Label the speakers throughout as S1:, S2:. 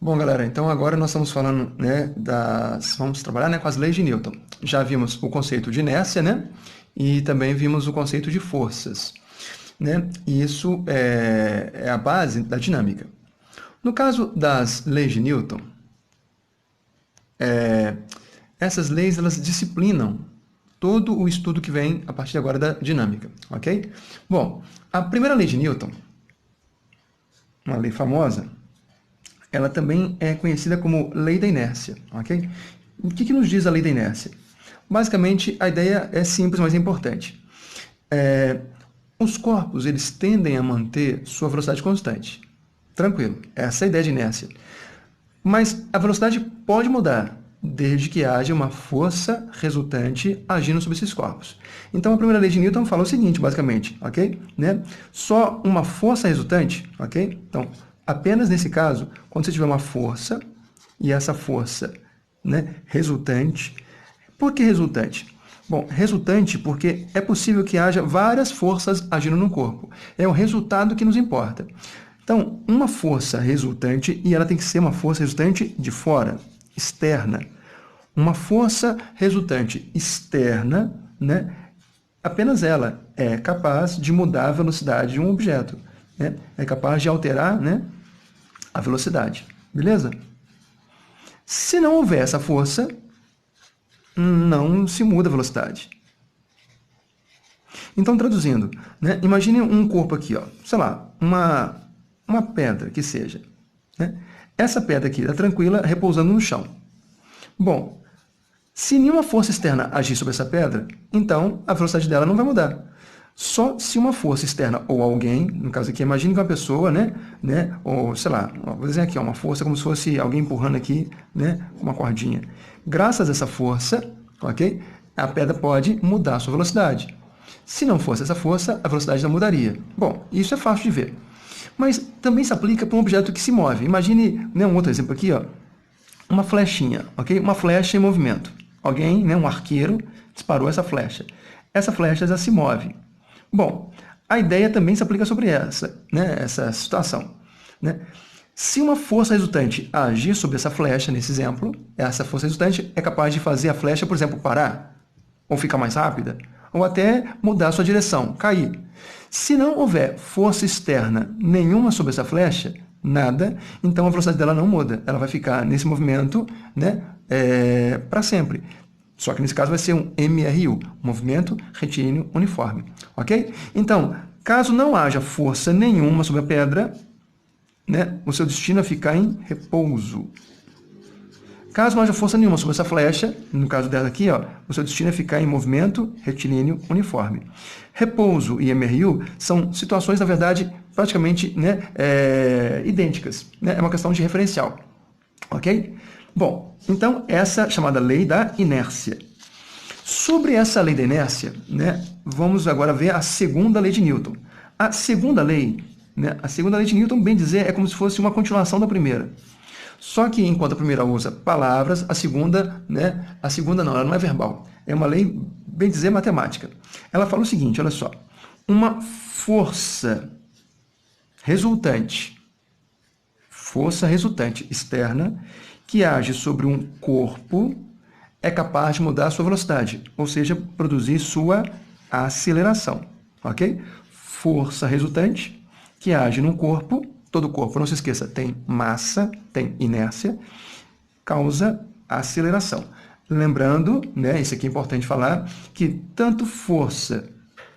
S1: Bom, galera, então agora nós estamos falando, né, vamos trabalhar, né, com as leis de Newton. Já vimos o conceito de inércia, né, e também vimos o conceito de forças, né, e isso é a base da dinâmica. No caso das leis de Newton, essas leis elas disciplinam todo o estudo que vem a partir agora da dinâmica, ok? Bom, a primeira lei de Newton, uma lei famosa, ela também é conhecida como lei da inércia, ok? O que nos diz a lei da inércia? Basicamente, a ideia é simples, mas é importante. Os corpos, eles tendem a manter sua velocidade constante. Tranquilo, essa é a ideia de inércia. Mas a velocidade pode mudar, desde que haja uma força resultante agindo sobre esses corpos. Então, a primeira lei de Newton fala o seguinte, basicamente, ok? Né? Só uma força resultante, ok? Então, apenas nesse caso, quando você tiver uma força, e essa força, né, resultante. Por que resultante? Bom, resultante porque é possível que haja várias forças agindo no corpo. É o resultado que nos importa. Então, uma força resultante, e ela tem que ser uma força resultante de fora, externa. Uma força resultante externa, né, apenas ela é capaz de mudar a velocidade de um objeto. Né? É capaz de alterar, né, a velocidade. Beleza? Se não houver essa força, não se muda a velocidade. Então, traduzindo, né, imagine um corpo aqui, ó, sei lá, uma pedra que seja. Né? Essa pedra aqui está tranquila, repousando no chão. Bom, se nenhuma força externa agir sobre essa pedra, então a velocidade dela não vai mudar. Só se uma força externa ou alguém, no caso aqui, imagine que uma pessoa, né, ou sei lá, vou dizer aqui, uma força como se fosse alguém empurrando aqui, né, com uma cordinha. Graças a essa força, ok, a pedra pode mudar a sua velocidade. Se não fosse essa força, a velocidade não mudaria. Bom, isso é fácil de ver. Mas também se aplica para um objeto que se move. Imagine, né, um outro exemplo aqui, ó, uma flechinha, ok? Uma flecha em movimento. Alguém, né, um arqueiro, disparou essa flecha. Essa flecha já se move. Bom, a ideia também se aplica sobre essa situação. Né? Se uma força resultante agir sobre essa flecha, nesse exemplo, essa força resultante é capaz de fazer a flecha, por exemplo, parar, ou ficar mais rápida, ou até mudar sua direção, cair. Se não houver força externa nenhuma sobre essa flecha, nada, então a velocidade dela não muda. Ela vai ficar nesse movimento, né, para sempre. Só que nesse caso vai ser um MRU, movimento retilíneo uniforme. Ok? Então, caso não haja força nenhuma sobre a pedra, né, o seu destino é ficar em repouso. Caso não haja força nenhuma sobre essa flecha, no caso dela aqui, ó, o seu destino é ficar em movimento retilíneo uniforme. Repouso e MRU são situações, na verdade, praticamente, né, idênticas. Né? É uma questão de referencial. Ok? Bom, então essa chamada lei da inércia. Sobre essa lei da inércia, né, vamos agora ver a segunda lei de Newton. A segunda lei de Newton, bem dizer, é como se fosse uma continuação da primeira. Só que enquanto a primeira usa palavras, a segunda não, ela não é verbal. É uma lei, bem dizer, matemática. Ela fala o seguinte, olha só. Uma força resultante externa que age sobre um corpo é capaz de mudar a sua velocidade, ou seja, produzir sua aceleração, ok? Força resultante que age num corpo, todo corpo, não se esqueça, tem massa, tem inércia, causa aceleração. Lembrando, né, isso aqui é importante falar, que tanto força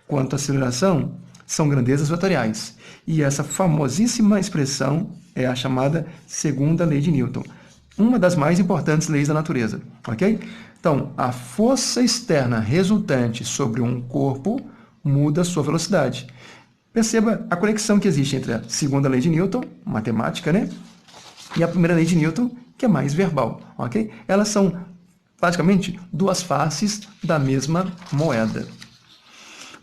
S1: quanto aceleração são grandezas vetoriais. E essa famosíssima expressão é a chamada segunda lei de Newton. Uma das mais importantes leis da natureza, ok? Então, a força externa resultante sobre um corpo muda a sua velocidade. Perceba a conexão que existe entre a segunda lei de Newton, matemática, né? E a primeira lei de Newton, que é mais verbal, ok? Elas são praticamente duas faces da mesma moeda.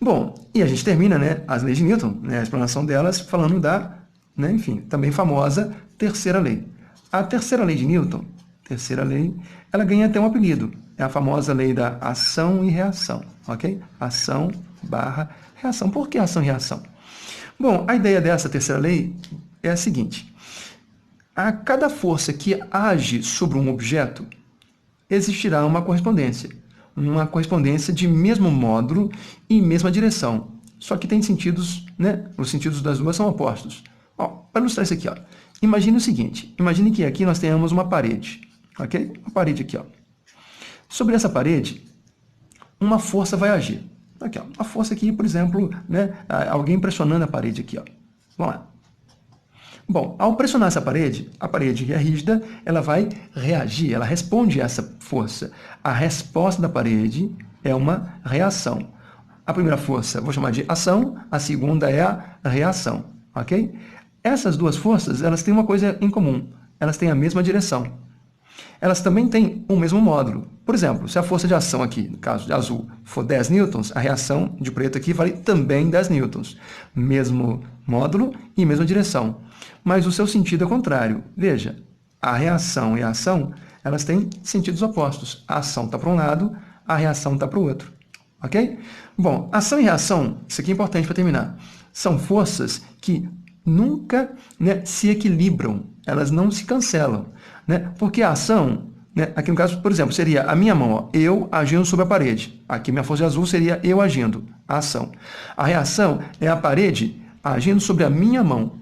S1: Bom, e a gente termina, né, as leis de Newton, né, a explanação delas, falando da, né, enfim, também famosa terceira lei. A terceira lei de Newton, ela ganha até um apelido. É a famosa lei da ação e reação, ok? Ação barra reação. Por que ação e reação? Bom, a ideia dessa terceira lei é a seguinte. A cada força que age sobre um objeto, existirá uma correspondência de mesmo módulo e mesma direção. Só que tem sentidos, né? Os sentidos das duas são opostos. Para ilustrar isso aqui, imagine o seguinte, imagine que aqui nós tenhamos uma parede, ok? Uma parede aqui, Sobre essa parede, uma força vai agir. Aqui, uma força aqui, por exemplo, né? Alguém pressionando a parede aqui, Vamos lá. Bom, ao pressionar essa parede, a parede que é rígida, ela vai reagir, ela responde a essa força. A resposta da parede é uma reação. A primeira força vou chamar de ação, a segunda é a reação, ok? Essas duas forças, elas têm uma coisa em comum, elas têm a mesma direção. Elas também têm o mesmo módulo. Por exemplo, se a força de ação aqui, no caso de azul, for 10 newtons, a reação de preto aqui vale também 10 newtons. Mesmo módulo e mesma direção. Mas o seu sentido é contrário. Veja, a reação e a ação, elas têm sentidos opostos. A ação está para um lado, a reação está para o outro. Ok? Bom, ação e reação, isso aqui é importante para terminar, são forças que nunca, né, se equilibram, elas não se cancelam. Né? Porque a ação, né, aqui no caso, por exemplo, seria a minha mão, eu agindo sobre a parede. Aqui minha força de azul seria eu agindo, a ação. A reação é a parede agindo sobre a minha mão.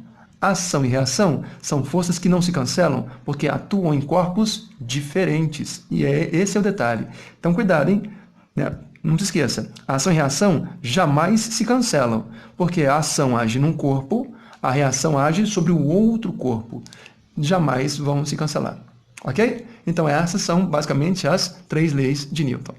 S1: Ação e reação são forças que não se cancelam porque atuam em corpos diferentes. E esse é o detalhe. Então, cuidado, hein? Né? Não se esqueça, a ação e a reação jamais se cancelam, porque a ação age num corpo, a reação age sobre o outro corpo. Jamais vão se cancelar. Ok? Então, essas são basicamente as 3 leis de Newton.